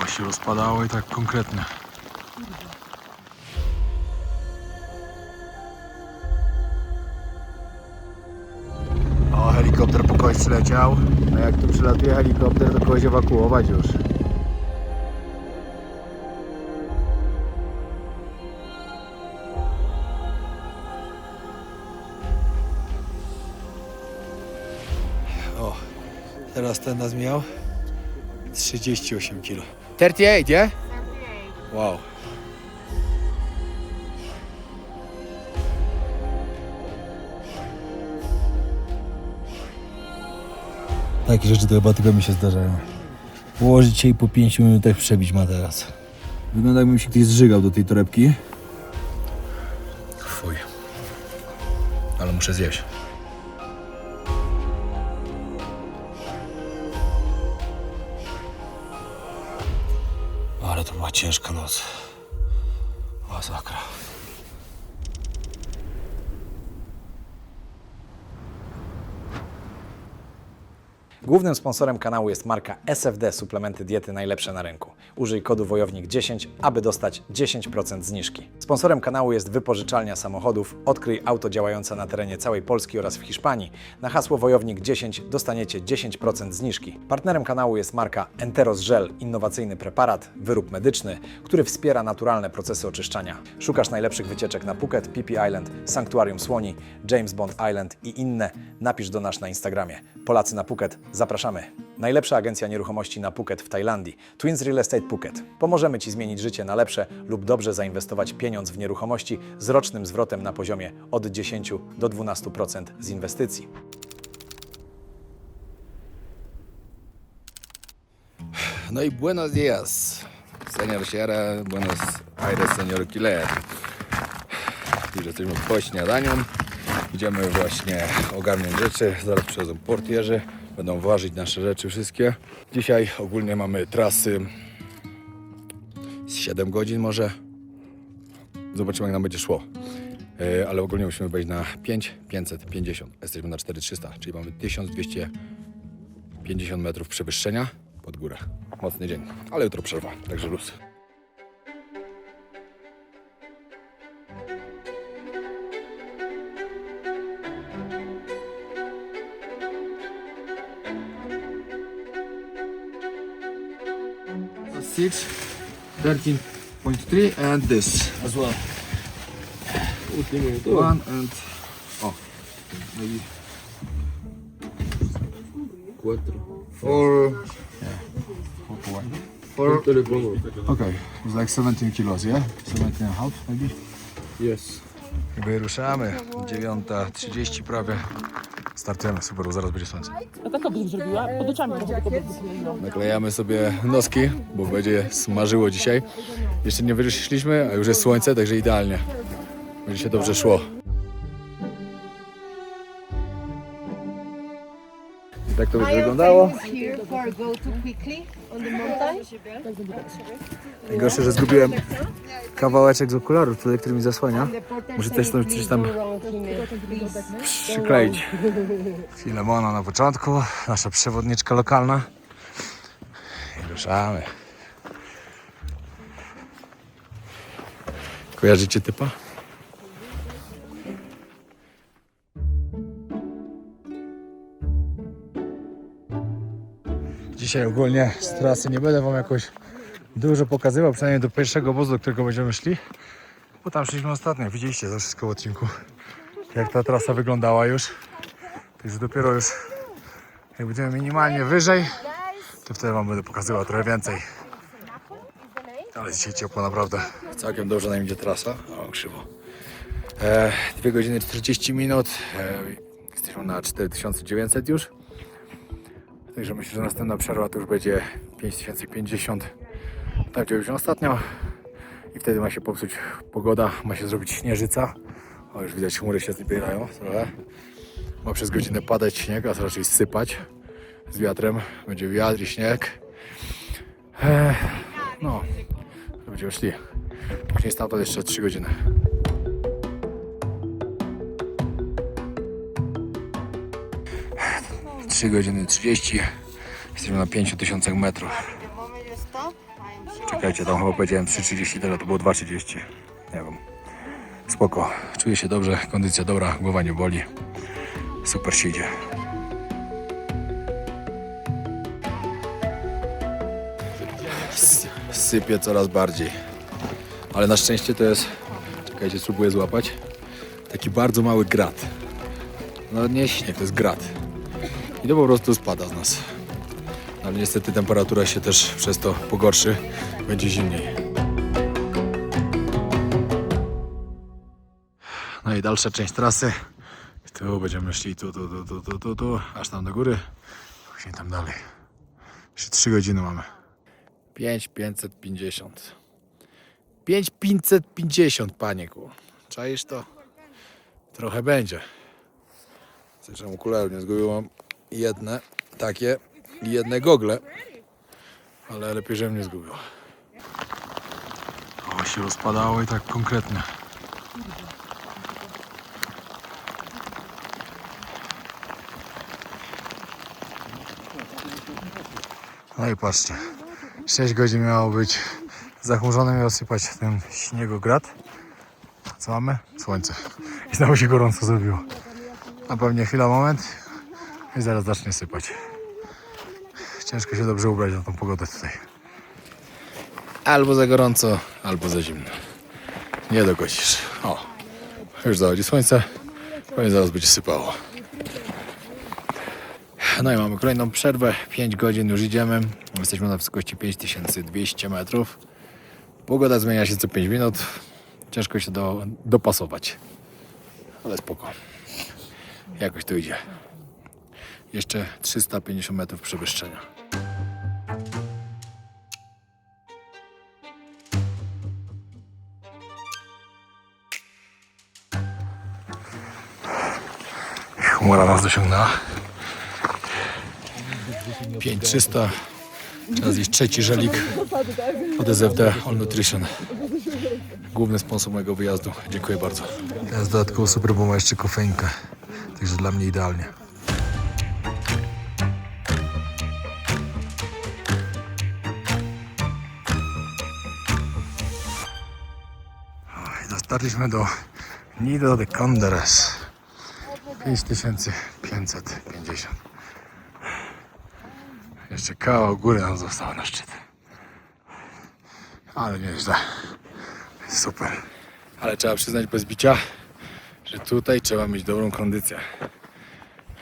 się rozpadało i tak konkretnie. O, helikopter po kogoś przyleciał. A jak tu przylatuje helikopter, to kogoś ewakuować już. O, teraz ten nas miał 38 kg. 38, yeah? Wow. Takie rzeczy to chyba tylko mi się zdarzają. Położyć się i po 5 minutach przebić materac. Wygląda, jakbym się ktoś zżygał do tej torebki. Fuj. Ale muszę zjeść. Ale to była ciężka noc. Masakra. Głównym sponsorem kanału jest marka SFD Suplementy Diety najlepsze na rynku. Użyj kodu WOJOWNIK10, aby dostać 10% zniżki. Sponsorem kanału jest wypożyczalnia samochodów. Odkryj auto działające na terenie całej Polski oraz w Hiszpanii. Na hasło WOJOWNIK10 dostaniecie 10% zniżki. Partnerem kanału jest marka Enteros Gel, innowacyjny preparat, wyrób medyczny, który wspiera naturalne procesy oczyszczania. Szukasz najlepszych wycieczek na Phuket, Phi Phi Island, Sanktuarium Słoni, James Bond Island i inne? Napisz do nas na Instagramie. Polacy na Phuket, zapraszamy. Najlepsza agencja nieruchomości na Phuket w Tajlandii. Twins Real Estate Phuket. Pomożemy Ci zmienić życie na lepsze lub dobrze zainwestować pieniądz w nieruchomości z rocznym zwrotem na poziomie od 10 do 12% z inwestycji. No i buenos días, señor Sierra, buenos aires, señor Killer. Już jesteśmy po śniadaniu. Idziemy właśnie ogarniać rzeczy. Zaraz przychodzą portierzy, będą ważyć nasze rzeczy wszystkie. Dzisiaj ogólnie mamy trasy z 7 godzin może. Zobaczymy, jak nam będzie szło. Ale ogólnie musimy wejść na 5550. Jesteśmy na 4300, czyli mamy 1250 metrów przewyższenia pod górę. Mocny dzień, ale jutro przerwa, także luz. Six, 13.3 and this as well. One and maybe 4. Four. Okay, it's like 17 kilos, yeah? 17 and a half maybe? Yes. Jakby ruszamy, 9:30 prawie. Startujemy, super, zaraz będzie słońce. A taka bym zrobiła, pod oczami Naklejamy sobie noski, bo będzie smażyło dzisiaj. Jeszcze nie wyszliśmy, a już jest słońce, także idealnie. Będzie się dobrze szło. I tak to będzie wyglądało. Najgorsze, że zgubiłem kawałeczek z okularów tutaj, który mi zasłania. Muszę też coś tam przykleić. Filemona na początku, nasza przewodniczka lokalna. I ruszamy. Kojarzycie typa? Dzisiaj ogólnie z trasy nie będę wam jakoś dużo pokazywał, przynajmniej do pierwszego obozu, do którego będziemy szli. Bo tam szliśmy ostatnio, widzieliście to wszystko w odcinku, jak ta trasa wyglądała już. Także dopiero już jak będziemy minimalnie wyżej, to wtedy wam będę pokazywał trochę więcej. Ale dzisiaj ciepło naprawdę. Całkiem dobrze nam idzie trasa. O, krzywo. 2 godziny 40 minut. Jesteśmy na 4900 już. Także myślę, że następna przerwa to już będzie 5050. Tak działaliśmy ostatnio. I wtedy ma się popsuć pogoda, ma się zrobić śnieżyca. O, już widać, chmury się zbierają trochę. Ma przez godzinę padać śnieg, a raczej sypać z wiatrem. Będzie wiatr i śnieg. No, to będziemy szli. Później stamtąd jeszcze 3 godziny. Trzy godziny 30. Jesteśmy na 5000 metrów. Czekajcie, tam chyba powiedziałem 3,30, teraz to było 2,30. Nie wiem. Spoko. Czuję się dobrze, kondycja dobra, głowa nie boli. Super się idzie. Sypie coraz bardziej. Ale na szczęście to jest, czekajcie, spróbuję złapać, taki bardzo mały grat. No nie śnieg, to jest grat. I to po prostu spada z nas. Ale niestety temperatura się też przez to pogorszy, będzie zimniej. No i dalsza część trasy. Tu będziemy szli tu, aż tam do góry. Później tam dalej. Jeszcze 3 godziny mamy. 5,550. 5,550, paniku. Czaisz to? Trochę będzie. Zresztą okularów nie zgubiłem. Jedne takie i jedne gogle. Ale lepiej, żebym nie zgubił. O, się rozpadało i tak konkretnie. No i patrzcie. 6 godzin miało być zachmurzone, miało sypać ten śniegograd. Co mamy? Słońce. I znowu się gorąco zrobiło. A pewnie chwila, moment i zaraz zacznie sypać. Ciężko się dobrze ubrać na tą pogodę tutaj. Albo za gorąco, albo za zimno. Nie dogosisz. O, już zachodzi słońce. Pewnie zaraz będzie sypało. No i mamy kolejną przerwę. 5 godzin już idziemy. Jesteśmy na wysokości 5200 metrów. Pogoda zmienia się co 5 minut. Ciężko się dopasować. Ale spoko. Jakoś to idzie. Jeszcze 350 metrów przewyższenia. Chmura nas dosiągnęła. 5300. Teraz jest trzeci żelik od SFD All Nutrition. Główny sponsor mojego wyjazdu. Dziękuję bardzo. Teraz dodatkowo super, bo ma jeszcze kofeinkę. Także dla mnie idealnie. I dotarliśmy do Nido de Conderes. 5550. Jeszcze kawał góry nam zostało na szczyt. Ale nieźle. Super. Ale trzeba przyznać bez bicia, że tutaj trzeba mieć dobrą kondycję.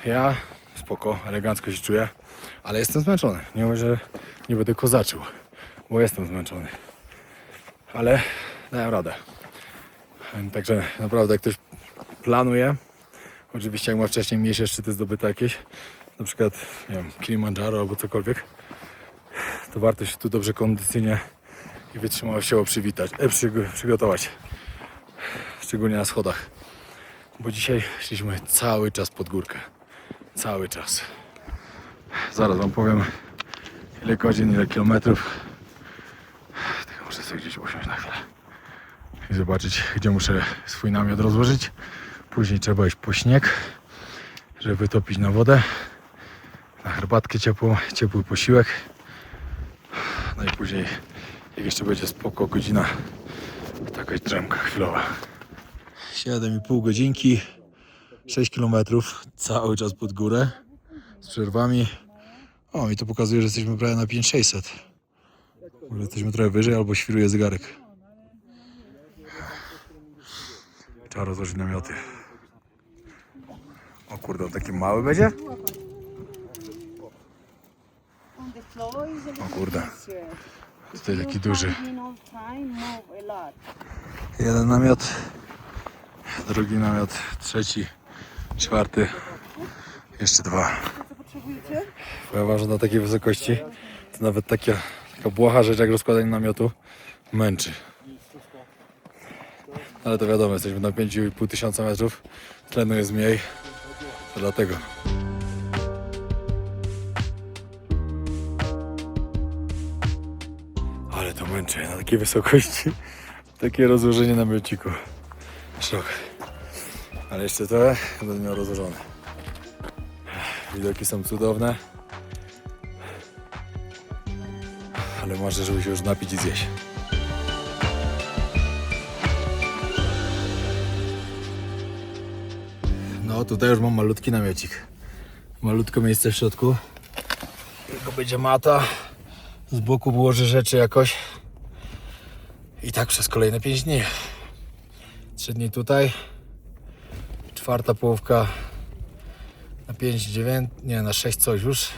Ja spoko, elegancko się czuję, ale jestem zmęczony. Nie mówię, że nie będę kozaczył, bo jestem zmęczony. Ale dałem radę. Także naprawdę jak ktoś planuje, oczywiście jak ma wcześniej mniejsze szczyty zdobyte jakieś, na przykład nie wiem, Kilimandżaro albo cokolwiek, to warto się tu dobrze kondycyjnie i wytrzymałościowo przygotować. Szczególnie na schodach. Bo dzisiaj szliśmy cały czas pod górkę. Cały czas. Zaraz wam powiem, ile godzin, ile kilometrów. Tylko muszę sobie gdzieś usiąść na chwilę i zobaczyć, gdzie muszę swój namiot rozłożyć. Później trzeba iść po śnieg, żeby wytopić na wodę, na herbatkę ciepłą, ciepły posiłek. No i później, jak jeszcze będzie spoko, godzina, to jakaś drzemka chwilowa. 7,5 godzinki, 6 kilometrów, cały czas pod górę, z przerwami. O, mi to pokazuje, że jesteśmy prawie na 5600. Może jesteśmy trochę wyżej, albo świruje zegarek. Trzeba rozłożyć namioty. O kurde, on taki mały będzie? O kurde. Tutaj taki duży. Jeden namiot, drugi namiot, trzeci, czwarty, jeszcze 2. Powiem wam, że na takiej wysokości to nawet taka błaha rzecz jak rozkładanie namiotu męczy. Ale to wiadomo, jesteśmy na 5500 metrów, tlenu jest mniej, to dlatego. Ale to męczy na takiej wysokości, takie rozłożenie namiociku. Szok. Ale jeszcze trochę będę miał rozłożone. Widoki są cudowne. ale może, żeby się już napić i zjeść. No tutaj już mam malutki namiocik. Malutko miejsce w środku. Tylko będzie mata. Z boku położę rzeczy jakoś. I tak przez kolejne 5 dni. 3 dni tutaj. 4. połówka na 5, 9, nie, na 6 coś już.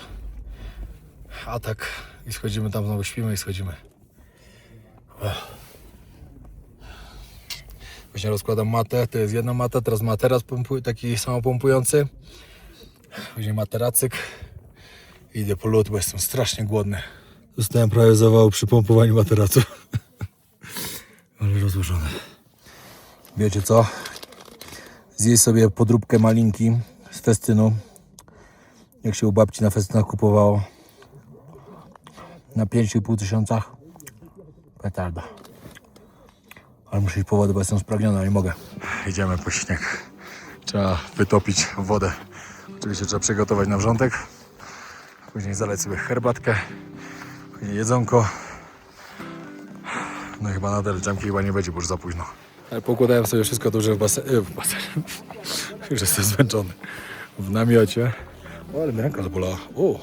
A tak i schodzimy tam, znowu śpimy i schodzimy. Właśnie rozkładam matę, to jest jedna mata, teraz materac taki samopompujący. Później materacyk. I idę po lód, bo jestem strasznie głodny. Zostałem prawie zawał przy pompowaniu materacu. Ale rozłożone. Wiecie co? Zjeść sobie podróbkę malinki z festynu. Jak się u babci na festynach kupowało. Na 5,5 tysiąca. Petarda. Ale muszę iść po wodę, bo jestem spragniony, a nie mogę. Idziemy po śnieg. Trzeba wytopić wodę. Oczywiście trzeba przygotować na wrzątek. Później zalać sobie herbatkę. Później jedzonko. No i chyba nadal dżemki chyba nie będzie, bo już za późno. Ale poukładałem sobie wszystko dobrze w basenie. Już jestem zmęczony. W namiocie. O, ale mi ręka zabolała. O!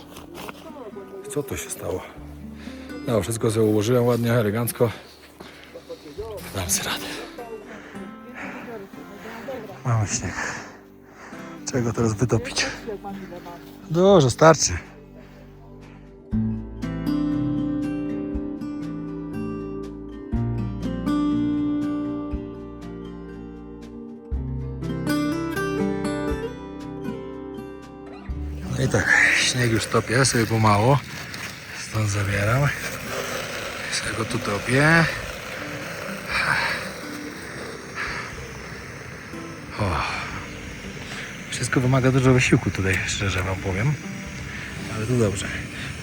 Co to się stało? No, wszystko sobie ułożyłem ładnie, elegancko. Dam sobie radę. Mamy śnieg. Czego teraz wytopić? Dużo, starczy. No i tak, śnieg już topię sobie pomału. Stąd zabieram. Sobie go tu topię. O. Wszystko wymaga dużo wysiłku tutaj, szczerze wam powiem. Ale to dobrze.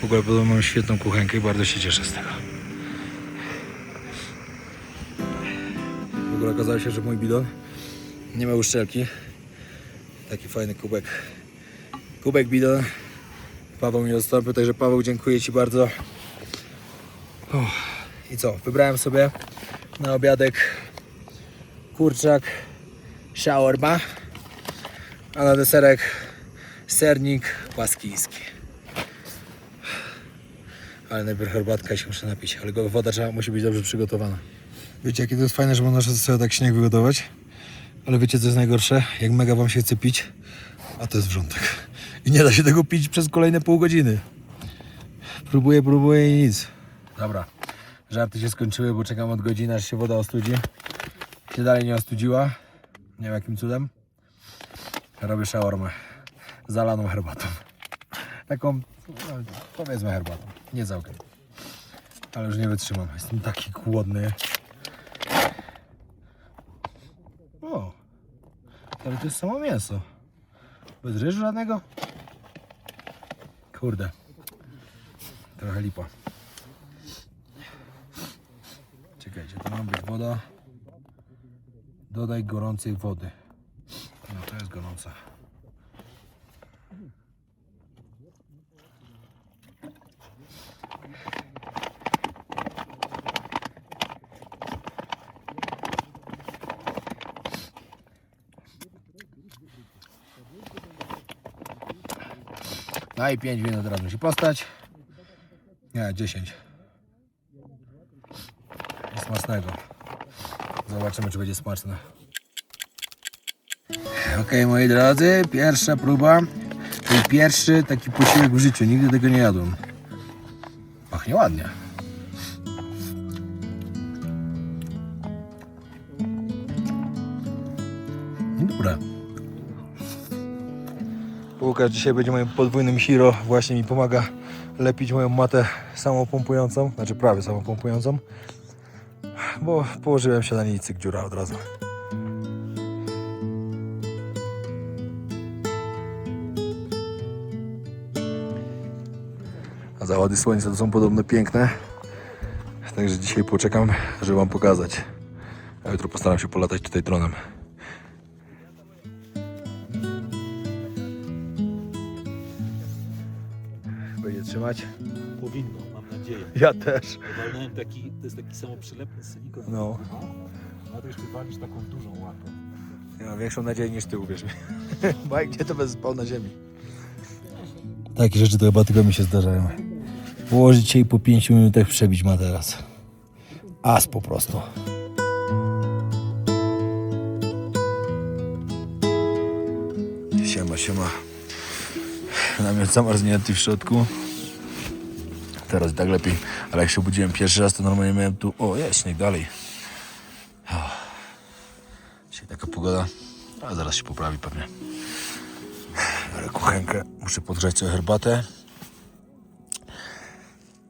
W ogóle podobno mam świetną kuchenkę i bardzo się cieszę z tego. W ogóle okazało się, że mój bidon nie ma uszczelki. Taki fajny kubek. Kubek bidon. Paweł mi odstąpił, także Paweł, dziękuję ci bardzo. I co? Wybrałem sobie na obiadek kurczak, shawarma, a na deserek sernik baskijski. Ale najpierw herbatka się muszę napić, ale woda musi być dobrze przygotowana. Wiecie, jakie to jest fajne, że można sobie tak śnieg wygotować, ale wiecie, co jest najgorsze? Jak mega wam się chce pić, a to jest wrzątek. I nie da się tego pić przez kolejne pół godziny. Próbuję i nic. Dobra, żarty się skończyły, bo czekam od godziny, aż się woda ostudzi. Się dalej nie ostudziła. Nie wiem jakim cudem. Robię shawarmę. Zalaną herbatą. Taką, no, powiedzmy herbatą. Nie całkiem. Ale już nie wytrzymam. Jestem taki głodny. O, ale to jest samo mięso. Bez ryżu żadnego? Kurde. Trochę lipa. Czekajcie, to ma być woda. Dodaj gorącej wody. No to jest gorąca. No i 5 minut teraz musi postać. Nie, 10. I smacznego. Zobaczymy, czy będzie smaczne. Okej, moi drodzy, pierwsza próba. Czyli pierwszy taki posiłek w życiu. Nigdy tego nie jadłem. Pachnie ładnie. Dobre. Łukasz dzisiaj będzie moim podwójnym hero. Właśnie mi pomaga lepić moją matę samopompującą. Znaczy prawie samopompującą. Bo położyłem się na niej, cyk, dziura od razu. A zachody słońca to są podobno piękne. Także dzisiaj poczekam, żeby wam pokazać. A jutro postaram się polatać tutaj dronem. Będzie trzymać? Powinno, mam nadzieję. nadzieję. Ja też. Walnąłem taki, to jest taki samoprzylepny silikon. No. A to już ty walisz taką dużą łapę. Ja mam większą nadzieję niż ty, uwierz mi. Bo jak gdzie to bez spał na ziemi. Takie rzeczy to chyba tylko mi się zdarzają. Położyć się i po 5 minutach przebić materac. As po prostu. Siema. Namiot zamarznięty w środku. Teraz i tak lepiej. Ale jak się obudziłem pierwszy raz, to normalnie miałem tu... O, jest śnieg dalej. Dzisiaj taka pogoda. A zaraz się poprawi pewnie. Biorę kuchenkę. Muszę podgrzać sobie herbatę.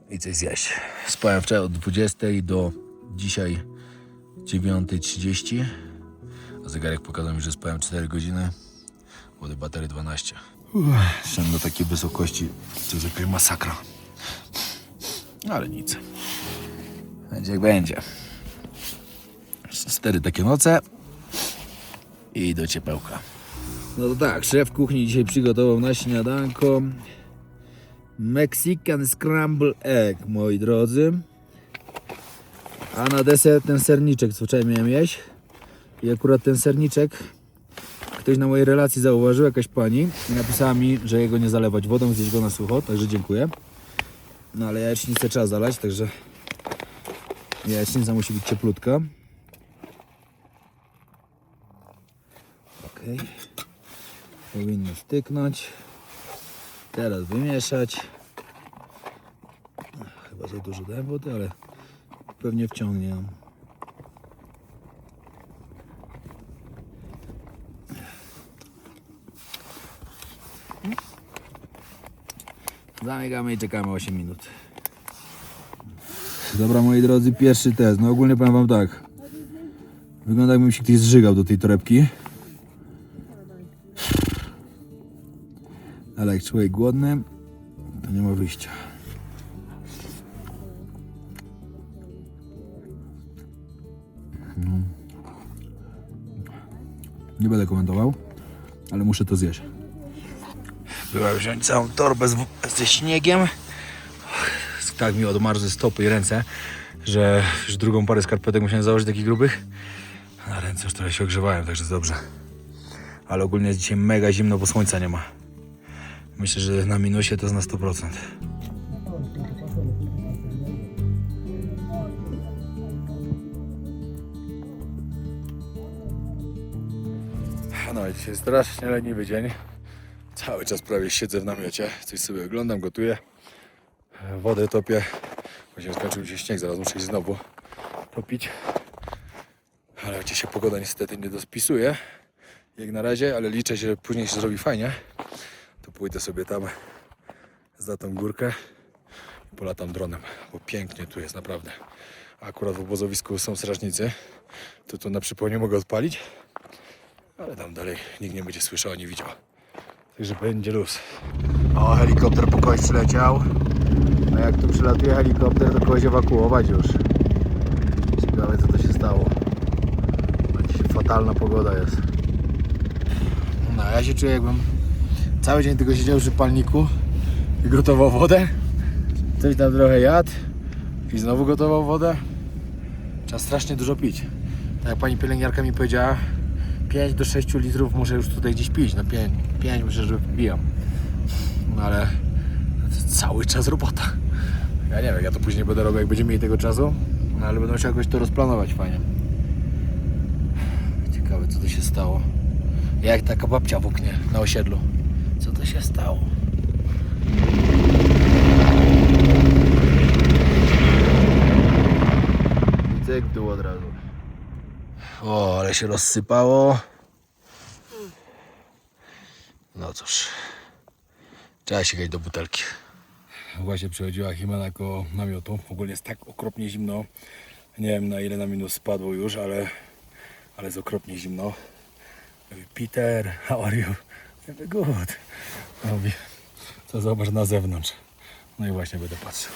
I coś zjeść. Spałem wczoraj od 20 do dzisiaj 9:30. A zegarek pokazał mi, że spałem 4 godziny. Wody baterii 12. Szedłem do takiej wysokości, to jest jakaś masakra. Ale nic. Będzie jak będzie. 4 takie noce i do ciepełka. No to tak, szef kuchni dzisiaj przygotował na śniadanko Mexican Scramble Egg, moi drodzy. A na deser ten serniczek, co wczoraj miałem jeść. I akurat ten serniczek ktoś na mojej relacji zauważył, jakaś pani, i napisała mi, że jego nie zalewać wodą, zjeść go na sucho, także dziękuję. No ale jajecznicę trzeba zalać, także jajecznica musi być cieplutka. Ok. Powinno styknąć. Teraz wymieszać. Chyba za dużo dałem wody, ale pewnie wciągnie. Zamykamy i czekamy 8 minut. Dobra, moi drodzy, pierwszy test. No ogólnie powiem wam tak. Wygląda, jakby mi się ktoś zżygał do tej torebki. Ale jak człowiek głodny, to nie ma wyjścia. Nie będę komentował, ale muszę to zjeść. Byłem wziąć całą torbę ze śniegiem. Tak mi odmarzły stopy i ręce, że już drugą parę skarpetek musiałem założyć takich grubych. Na ręce już trochę się ogrzewałem, także jest dobrze. Ale ogólnie jest dzisiaj mega zimno, bo słońca nie ma. Myślę, że na minusie to jest na 100%. No i dzisiaj strasznie leniwy dzień. Cały czas prawie siedzę w namiocie, coś sobie oglądam, gotuję. Wodę topię. Właśnie skończył mi się śnieg, zaraz muszę iść znowu topić. Ale gdzieś się pogoda niestety nie dospisuje. Jak na razie, ale liczę się, że później się zrobi fajnie. To pójdę sobie tam za tą górkę i polatam dronem, bo pięknie tu jest naprawdę. A akurat w obozowisku są strażnicy, to tu na przypomnienie mogę odpalić, ale tam dalej nikt nie będzie słyszał ani widział. Także będzie luz. O, helikopter po kogoś przyleciał. A jak tu przylatuje helikopter, to kogoś ewakuować już. Ciekawe, co to się stało. Dzisiaj fatalna pogoda jest. No, ja się czuję, jakbym cały dzień tylko siedział przy palniku i gotował wodę. Coś tam trochę jadł i znowu gotował wodę. Trzeba strasznie dużo pić. Tak jak pani pielęgniarka mi powiedziała, 5 do 6 litrów muszę już tutaj gdzieś pić. No 5 myślę, że wbijam. No ale to jest cały czas robota. Ja nie wiem, ja to później będę robił, jak będziemy mieli tego czasu. No ale będę musiał jakoś to rozplanować fajnie. Ciekawe, co to się stało. Jak taka babcia w oknie na osiedlu. Co to się stało? I cyk w dół od razu. O, ale się rozsypało. No cóż. Trzeba sięgać do butelki. Właśnie przechodziła Jimena koło namiotu. Ogólnie jest tak okropnie zimno. Nie wiem, na ile na minus spadło już, ale jest okropnie zimno. Mówi, Peter, how are you? Ja mówię, good. Mówi, co zobacz na zewnątrz. No i właśnie będę patrzył.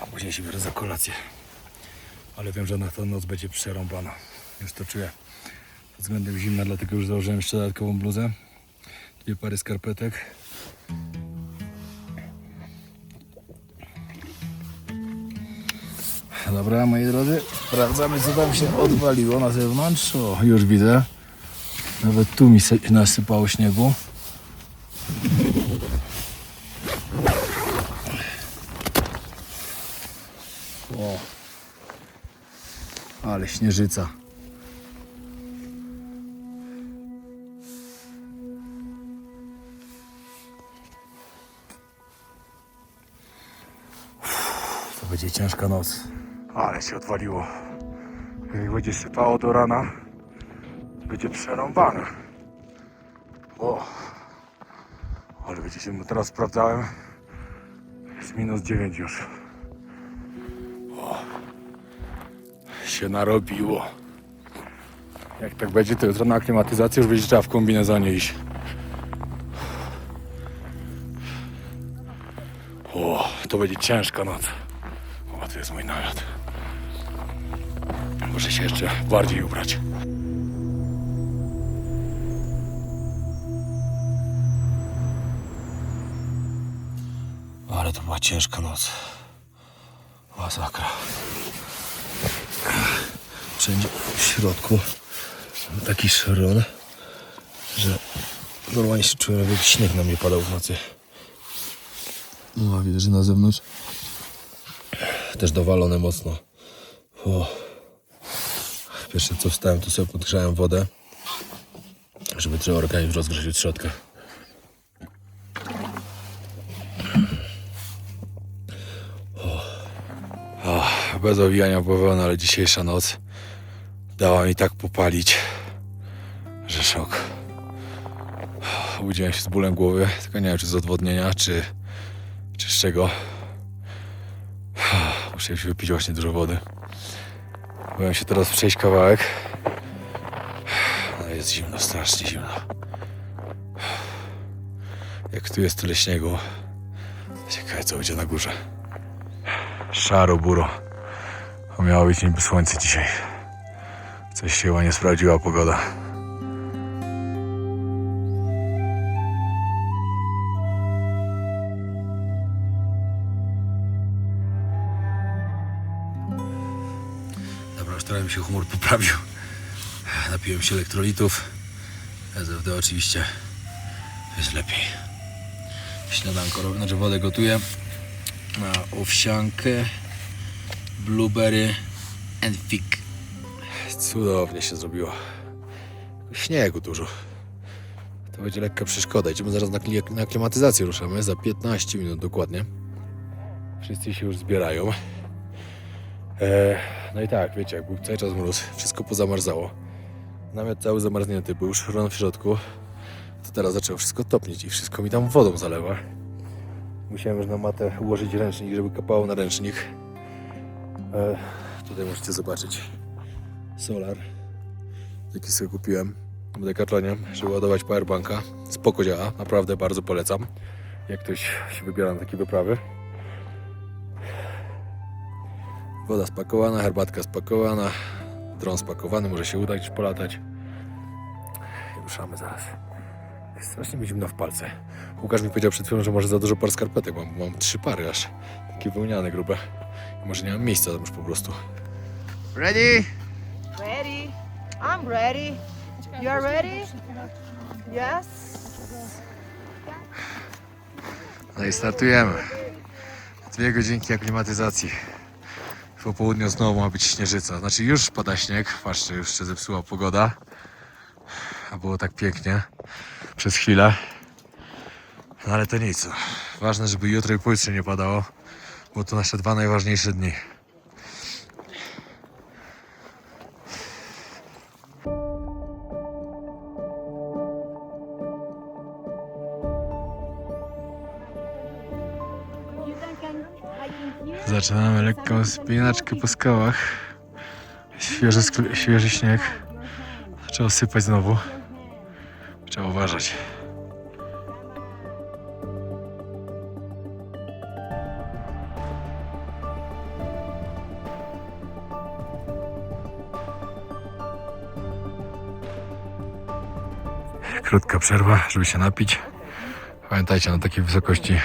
A później się biorę za kolację. Ale wiem, że na tę noc będzie przerąbana. Już to czuję. Pod względem zimna, dlatego już założyłem jeszcze dodatkową bluzę. 2 pary skarpetek. Dobra, moi drodzy, sprawdzamy, co tam się odwaliło na zewnątrz. O, już widzę. Nawet tu mi nasypało śniegu. O, ale śnieżyca. To będzie ciężka noc. Ale się odwaliło. Jak będzie sypało do rana, będzie przerąbane. O, ale wiecie, się teraz sprawdzałem. Jest -9 już. O, się narobiło. Jak tak będzie, to jutro na aklimatyzację już będzie trzeba w kombinezonie iść. O, to będzie ciężka noc. O, to jest mój namiot. Muszę się jeszcze bardziej ubrać. Ale to była ciężka noc. Masakra. Wszędzie w środku taki szron, że normalnie się czułem, jakby śnieg na mnie padał w nocy. No, widzę, że na zewnątrz też dowalone mocno. O. Pierwsze co wstałem, to sobie podgrzałem wodę, żeby trochę organizm rozgrzać od środka. Bez owijania bawełny, ale dzisiejsza noc dała mi tak popalić, że szok. Obudziłem się z bólem głowy, tylko nie wiem, czy z odwodnienia, czy z czego. Muszę się wypić właśnie dużo wody. Byłem się teraz przejść kawałek. No jest zimno, strasznie zimno. Jak tu jest tyle śniegu, ciekawe co będzie na górze. Szaro buro. To miało być niby słońce dzisiaj. Coś się chyba nie sprawdziła pogoda. Dobra, już trochę mi się humor poprawił. Napiłem się elektrolitów. SFD oczywiście jest lepiej. Śniadanko robię, znaczy wodę gotuję na owsiankę, blueberry and fig. Cudownie się zrobiło. Śniegu dużo. To będzie lekka przeszkoda. Idziemy zaraz na klimatyzację, ruszamy za 15 minut dokładnie. Wszyscy się już zbierają. No i tak, wiecie, jak był cały czas mróz, wszystko pozamarzało. Namiot cały zamarznięty, był szron w środku. To teraz zaczęło wszystko topnieć i wszystko mi tam wodą zalewa. Musiałem już na matę ułożyć ręcznik, żeby kapało na ręcznik. Tutaj możecie zobaczyć solar. Taki sobie kupiłem w Decathlonie, żeby ładować powerbanka. Spoko działa, naprawdę bardzo polecam. Jak ktoś się wybiera na takie wyprawy. Woda spakowana, herbatka spakowana, dron spakowany, może się udać polatać. I ruszamy zaraz. Jest strasznie mi zimno w palce. Łukasz mi powiedział przed chwilą, że może za dużo par skarpetek, mam 3 pary aż. Takie wełniane, grube. I może nie mam miejsca tam już po prostu. Ready? Ready. I'm ready. You are ready? Yes. No i startujemy. 2 godzinki aklimatyzacji. Po południu znowu ma być śnieżyca. Znaczy już pada śnieg. Patrzcie, już się zepsuła pogoda. A było tak pięknie przez chwilę. No ale to nic. Ważne, żeby jutro i pojutrze nie padało, bo to nasze 2 najważniejsze dni. Zaczynamy lekką spinaczkę po skałach. Świeży śnieg. Zaczęło sypać znowu. Trzeba uważać. Krótka przerwa, żeby się napić. Pamiętajcie, na takiej wysokości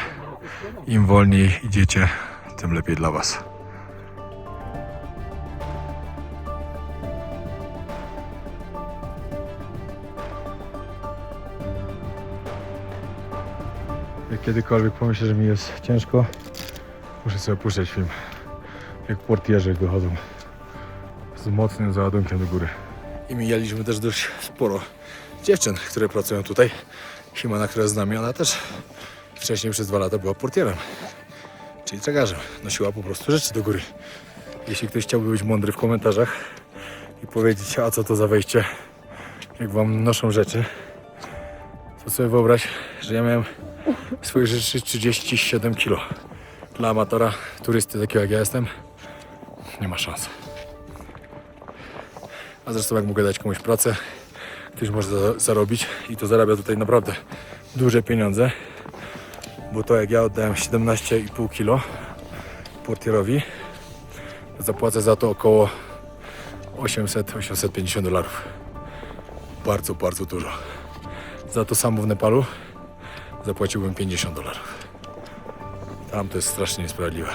im wolniej idziecie, tym lepiej dla Was. Jak kiedykolwiek pomyślę, że mi jest ciężko, muszę sobie puszczać film. Jak portierzy wychodzą z mocnym załadunkiem do góry. I mijaliśmy też dość sporo dziewczyn, które pracują tutaj. Simona, która jest z nami, ona też wcześniej przez 2 lata była portierem, czyli tragarzem. Nosiła po prostu rzeczy do góry. Jeśli ktoś chciałby być mądry w komentarzach i powiedzieć, a co to za wejście, jak wam noszą rzeczy, to sobie wyobraź, że ja miałem swoich rzeczy 37 kg. Dla amatora, turysty takiego jak ja jestem, nie ma szans. A zresztą jak mogę dać komuś pracę, ktoś może zarobić i to zarabia tutaj naprawdę duże pieniądze, bo to jak ja oddałem 17,5 kg portierowi, to zapłacę za to około 800-850 dolarów. Bardzo, bardzo dużo. Za to samo w Nepalu zapłaciłbym 50 dolarów. Tam to jest strasznie niesprawiedliwe.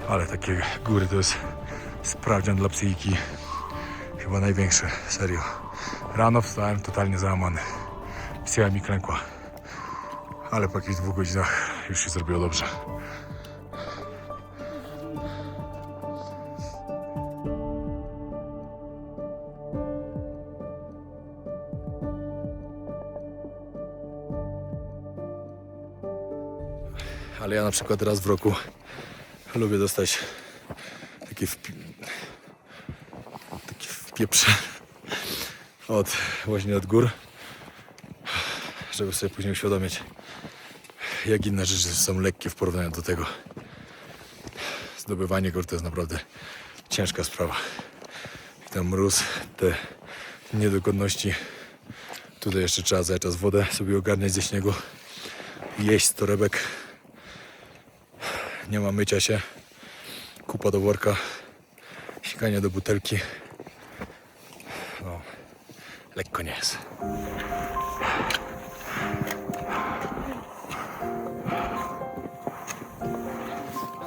Ale takie góry to jest sprawdzian dla psychiki. Chyba największy, serio. Rano wstałem totalnie załamany. Psycha mi klękła. Ale po jakichś 2 godzinach już się zrobiło dobrze. Ale ja na przykład raz w roku lubię dostać taki wpieprz właśnie od gór, żeby sobie później uświadomić, jak inne rzeczy są lekkie w porównaniu do tego. Zdobywanie gór to jest naprawdę ciężka sprawa. I ten mróz, te niedogodności. Tutaj jeszcze trzeba za czas wodę sobie ogarniać ze śniegu, jeść z torebek. Nie ma mycia się, kupa do worka, sikanie do butelki. No, lekko nie jest.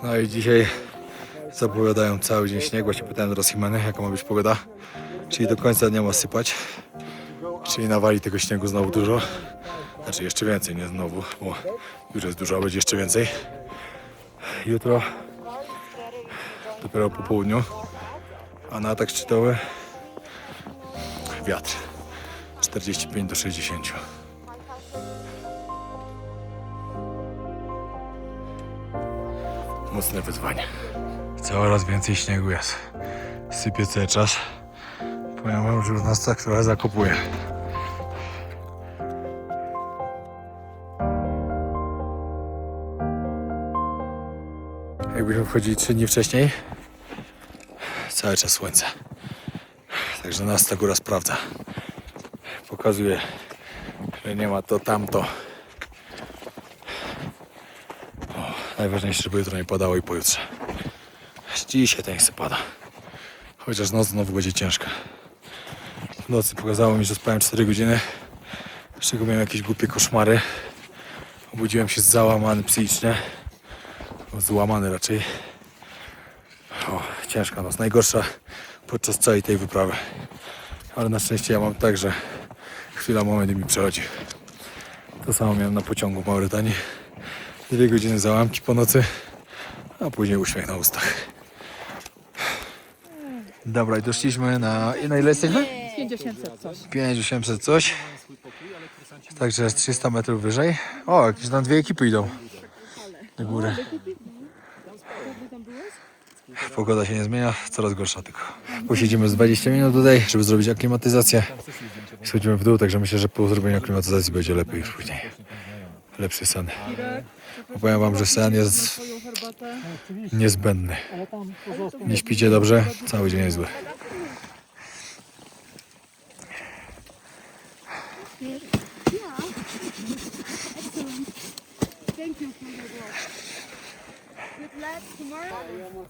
No i dzisiaj zapowiadają cały dzień śnieg. Właśnie pytałem teraz Himeny, jaka ma być pogoda. Czyli do końca dnia ma sypać. Czyli nawali tego śniegu znowu dużo. Znaczy jeszcze więcej, nie znowu, bo już jest dużo, a będzie jeszcze więcej. Jutro, dopiero po południu, a na atak szczytowy wiatr 45 do 60. Mocne wyzwanie. Coraz więcej śniegu jest. Sypie cały czas. Powiem wam, że już nas tak trochę zakopuje. Jakbyśmy wchodzili 3 dni wcześniej, cały czas słońce. Także nas ta góra sprawdza. Pokazuje, że nie ma to tamto. O, najważniejsze, żeby jutro nie padało i pojutrze. Dzisiaj to niech się pada. Chociaż noc znowu będzie ciężka. W nocy pokazało mi, że spałem 4 godziny, z czego miałem jakieś głupie koszmary. Obudziłem się załamany psychicznie. Złamany raczej. O, ciężka noc. Najgorsza podczas całej tej wyprawy. Ale na szczęście ja mam tak, że chwila, moment mi przechodzi. To samo miałem na pociągu w Mauretanii. 2 godziny załamki po nocy, a później uśmiech na ustach. Dobra, i doszliśmy na ile jesteśmy? 5800 coś. 5800 coś. Także jest 300 metrów wyżej. O, jakieś tam 2 ekipy idą do góry. Pogoda się nie zmienia, coraz gorsza tylko. Posiedzimy z 20 minut tutaj, żeby zrobić aklimatyzację. Schodzimy w dół, także myślę, że po zrobieniu aklimatyzacji będzie lepiej już później. Lepszy sen. Powiem wam, że sen jest niezbędny. Nie śpicie dobrze, cały dzień jest zły.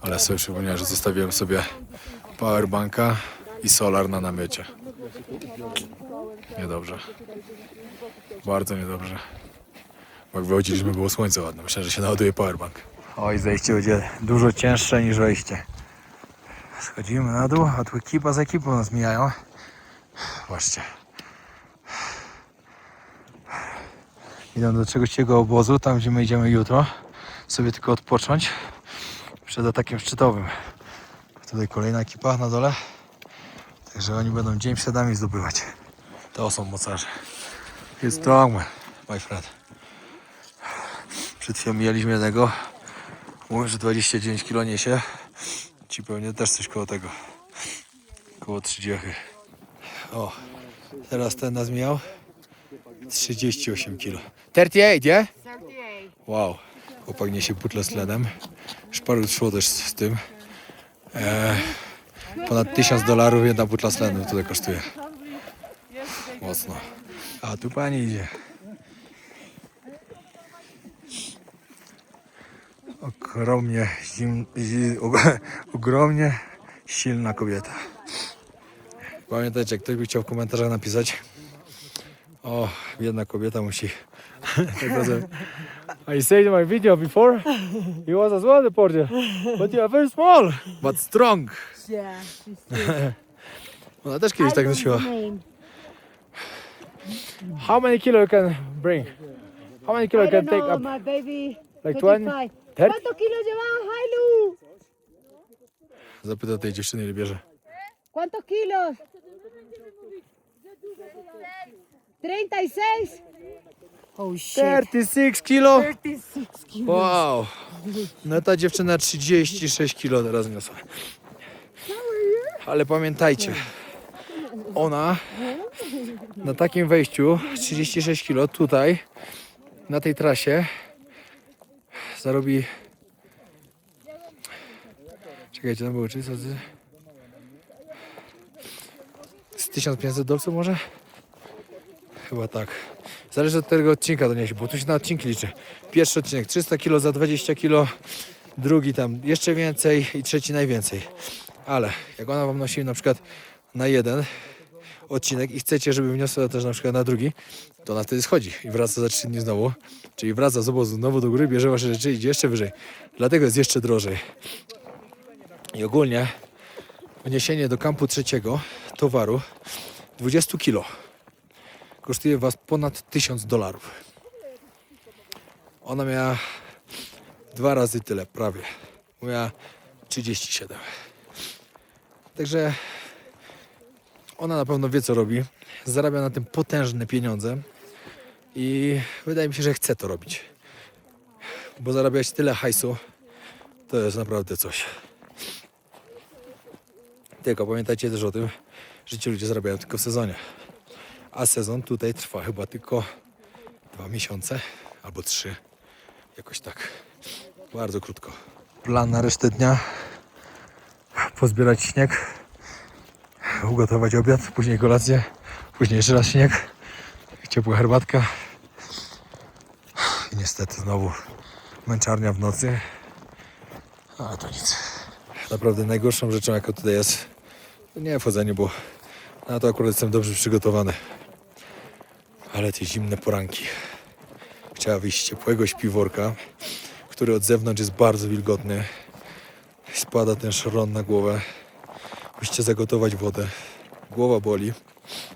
Ale sobie przypomniałem, że zostawiłem sobie powerbanka i solar na namiocie. Niedobrze. Bardzo niedobrze. Jak wychodziliśmy, było słońce ładne. Myślałem, że się naładuje powerbank. Oj, zejście będzie dużo cięższe niż wejście. Schodzimy na dół, a tu ekipa z ekipą nas mijają. Zobaczcie. Idą do trzeciego obozu, tam gdzie my idziemy jutro. Sobie tylko odpocząć przed atakiem szczytowym. Tutaj kolejna ekipa na dole. Także oni będą dzień przed nami zdobywać. To są mocarze. Jest strong man, my friend. Przed chwilą mijaliśmy jednego. Mówię, że 29 kg niesie. Ci pewnie też coś koło tego. Koło 30. O, teraz ten nas mijał. 38 kg. 38, yeah? 38. Wow. Chłopak niesie butlę z tlenem. Szparu szło też z tym. Ponad $1000 jedna butla z tlenem tutaj kosztuje. Mocno. A tu pani idzie. Ogromnie silna kobieta. Pamiętajcie, jak ktoś by chciał w komentarzach napisać: o, jedna kobieta musi. I said in my video before, he was as well the porter, but you are very small, but strong. Yeah, she's Ona też kiedyś tak nosiła. How many kilo you can bring? How many kilo you can take up? my baby. Like 20? 25. 30? ¿Cuántos kilos llevas, Hailu? Zapyta tej dziewczyny, ile bierze. ¿Cuántos kilos? 36. Oh shit. 36 kilo? 36 kilos. Wow. No ta dziewczyna 36 kilo teraz niosła. Ale pamiętajcie, ona na takim wejściu 36 kilo tutaj na tej trasie zarobi. Czekajcie, tam było 300. Z $1500 może? Chyba tak. Zależy od tego odcinka to niesie, bo tu się na odcinki liczy. Pierwszy odcinek 300 kg za 20 kg, drugi tam jeszcze więcej i trzeci najwięcej. Ale jak ona wam nosi na przykład na jeden odcinek i chcecie, żeby wniosła też na przykład na drugi, to ona wtedy schodzi i wraca za 3 dni znowu. Czyli wraca z obozu znowu do góry, bierze wasze rzeczy i idzie jeszcze wyżej. Dlatego jest jeszcze drożej. I ogólnie wniesienie do kampu trzeciego towaru 20 kg kosztuje was ponad $1000. Ona miała 2 razy tyle, prawie. Miała 37. Także ona na pewno wie, co robi. Zarabia na tym potężne pieniądze i wydaje mi się, że chce to robić. Bo zarabiać tyle hajsu to jest naprawdę coś. Tylko pamiętajcie też o tym, że ci ludzie zarabiają tylko w sezonie. A sezon tutaj trwa chyba tylko 2 miesiące albo 3. Jakoś tak. Bardzo krótko. Plan na resztę dnia: pozbierać śnieg, ugotować obiad, później kolację, później jeszcze raz śnieg, ciepła herbatka i niestety znowu męczarnia w nocy. A to nic. Naprawdę najgorszą rzeczą, jaka tutaj jest, to nie wchodzenie, bo na to akurat jestem dobrze przygotowany. Ale te zimne poranki. Chciała wyjść z ciepłego śpiworka, który od zewnątrz jest bardzo wilgotny. Spada ten szron na głowę. Musicie zagotować wodę. Głowa boli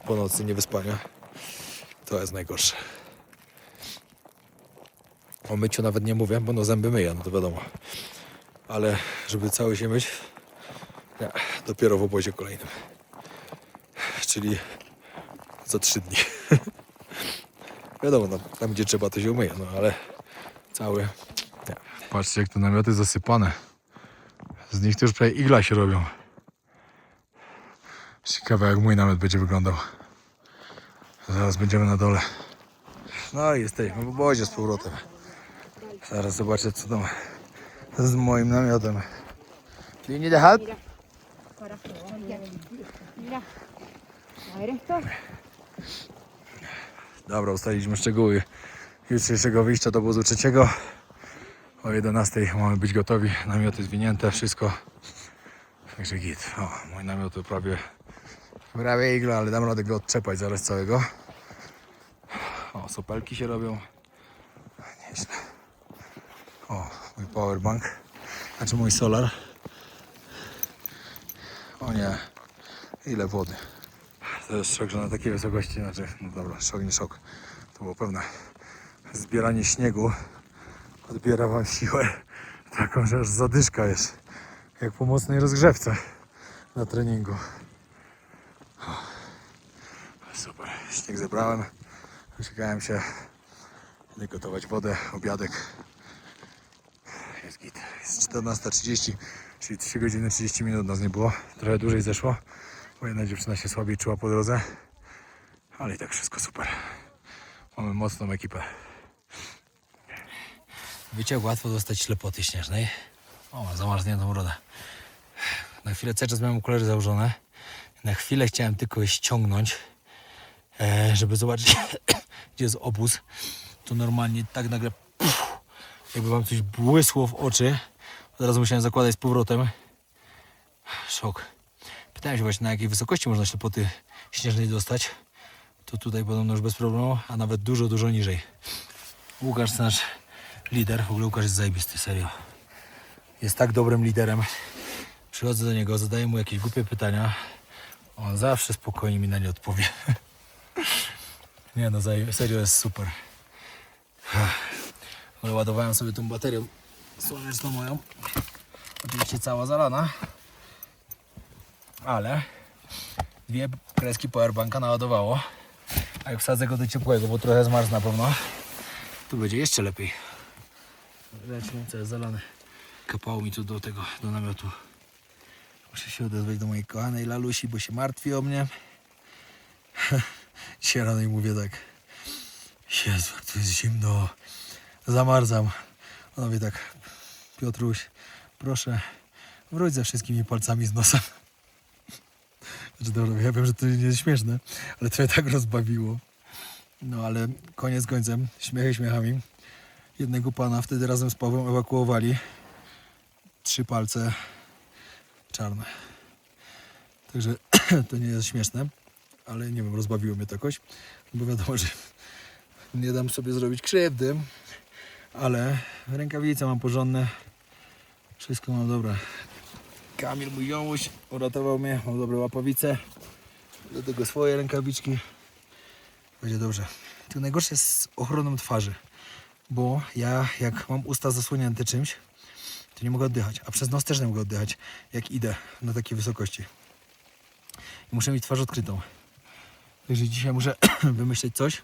po nocy, niewyspania. To jest najgorsze. O myciu nawet nie mówię, bo no zęby myję, no to wiadomo. Ale żeby cały się myć, nie, dopiero w obozie kolejnym. Czyli za 3 dni. Wiadomo, no, tam gdzie trzeba, to się umyje, no ale cały. Nie. Patrzcie, jak te namioty zasypane. Z nich to już prawie igla się robią. Ciekawe, jak mój namiot będzie wyglądał. Zaraz będziemy na dole. No i jesteśmy w obozie z powrotem. Zaraz zobaczę, co tam z moim namiotem. Do you need a help? Dobra, ustaliliśmy szczegóły jutrzejszego wyjścia do obozu trzeciego. O 11 mamy być gotowi. Namioty zwinięte, wszystko. Także git. O, mój namiot to prawie igla, ale dam radę go odczepać zaraz całego. O, sopelki się robią. Nieźle. O, mój powerbank. Znaczy mój solar. O nie, ile wody. To jest szok, że na takiej wysokości, znaczy, no dobra, szok nie szok. To było pewne. Zbieranie śniegu odbiera wam siłę taką, że aż zadyszka jest. Jak po mocnej rozgrzewce na treningu. Super, śnieg zebrałem. Wysikałem się, idę gotować wodę, obiadek. Jest git. Jest 14:30, czyli 3 godziny 30 minut nas nie było. Trochę dłużej zeszło, bo jedna dziewczyna się słabiej czuła po drodze. Ale i tak wszystko super. Mamy mocną ekipę. Wiecie, jak łatwo dostać ślepoty śnieżnej. O, mam zamarzniętą brodę. Na chwilę cały czas miałem okulary założone. Na chwilę chciałem tylko je ściągnąć, żeby zobaczyć, gdzie jest obóz. To normalnie tak nagle, jakby wam coś błysło w oczy. Od razu musiałem zakładać z powrotem. Szok. Pytałem się właśnie, na jakiej wysokości można ślepoty śnieżnej dostać. To tutaj podobno już bez problemu, a nawet dużo, dużo niżej. Łukasz, nasz lider, w ogóle Łukasz jest zajebisty, serio. Jest tak dobrym liderem. Przychodzę do niego, zadaję mu jakieś głupie pytania. On zawsze spokojnie mi na nie odpowie. Nie no, serio jest super. Ale ładowałem sobie tą baterią słoneczną moją. Oczywiście cała zalana. Ale 2 kreski powerbanka naładowało. A jak wsadzę go do ciepłego, bo trochę zmarzł na pewno, tu będzie jeszcze lepiej. Ręcznice jest zalane. Kapało mi tu do tego, do namiotu. Muszę się odezwać do mojej kochanej Lalusi, bo się martwi o mnie. Dzisiaj rano i mówię tak: Jezu, jak tu jest zimno, zamarzam. Ona mówi tak: Piotruś, proszę, wróć ze wszystkimi palcami z nosem. Znaczy, dobra, ja wiem, że to nie jest śmieszne, ale to mnie tak rozbawiło. No ale koniec końcem, śmiechy śmiechami. Jednego pana wtedy razem z Pawłem ewakuowali. 3 palce czarne. Także to nie jest śmieszne, ale nie wiem, rozbawiło mnie to jakoś. Bo wiadomo, że nie dam sobie zrobić krzywdy, ale rękawice mam porządne. Wszystko mam dobre. Kamil, mój jomuś, uratował mnie, mam dobre łapawice. Do tego swoje rękawiczki. Będzie dobrze. Tylko najgorsze jest z ochroną twarzy, bo ja jak mam usta zasłonięte czymś, to nie mogę oddychać, a przez nos też nie mogę oddychać, jak idę na takiej wysokości. I muszę mieć twarz odkrytą. Także dzisiaj muszę wymyśleć coś,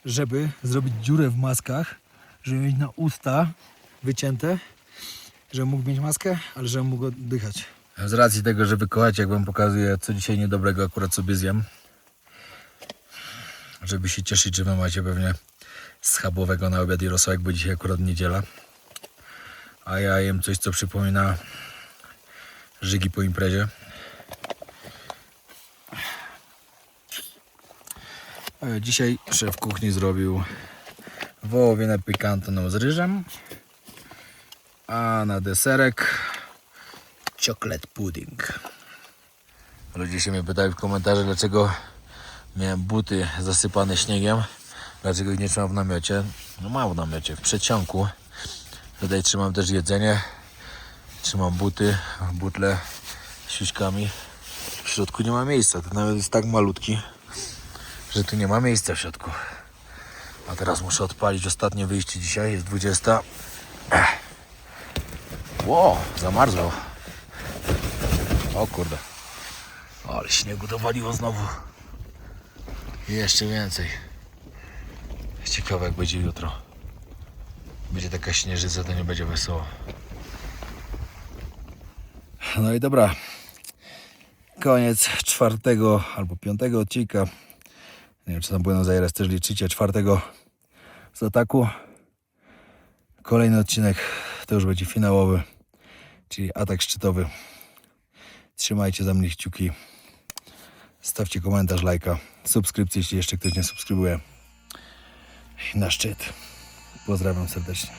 żeby zrobić dziurę w maskach, żeby mieć na usta wycięte, żebym mógł mieć maskę, ale żebym mógł oddychać. Z racji tego, że wy kochacie, jak wam pokazuję, co dzisiaj niedobrego akurat sobie zjem, żeby się cieszyć, że wy macie pewnie schabowego na obiad i rosołek, bo dzisiaj akurat niedziela. A ja jem coś, co przypomina żygi po imprezie. Dzisiaj szef kuchni zrobił wołowinę pikantoną z ryżem, a na deserek chocolate pudding. Ludzie się mnie pytają w komentarzach, dlaczego miałem buty zasypane śniegiem, dlaczego ich nie trzymam w namiocie. No mam w namiocie, w przedsionku. Tutaj trzymam też jedzenie, trzymam buty, butle z siuśkami. W środku nie ma miejsca, ten namiot jest tak malutki, że tu nie ma miejsca w środku. A teraz muszę odpalić ostatnie wyjście dzisiaj, jest 20. Ło, zamarzło. O kurde. Ale śniegu dowaliło znowu. I jeszcze więcej. Ciekawe jak będzie jutro. Będzie taka śnieżyca, to nie będzie wesoło. No i dobra. Koniec 4. albo 5. odcinka. Nie wiem, czy tam Buenos Aires też liczycie. 4. z ataku. Kolejny odcinek to już będzie finałowy, czyli atak szczytowy. Trzymajcie za mnie kciuki. Stawcie komentarz, lajka, subskrypcję, jeśli jeszcze ktoś nie subskrybuje. I na szczyt. Pozdrawiam serdecznie.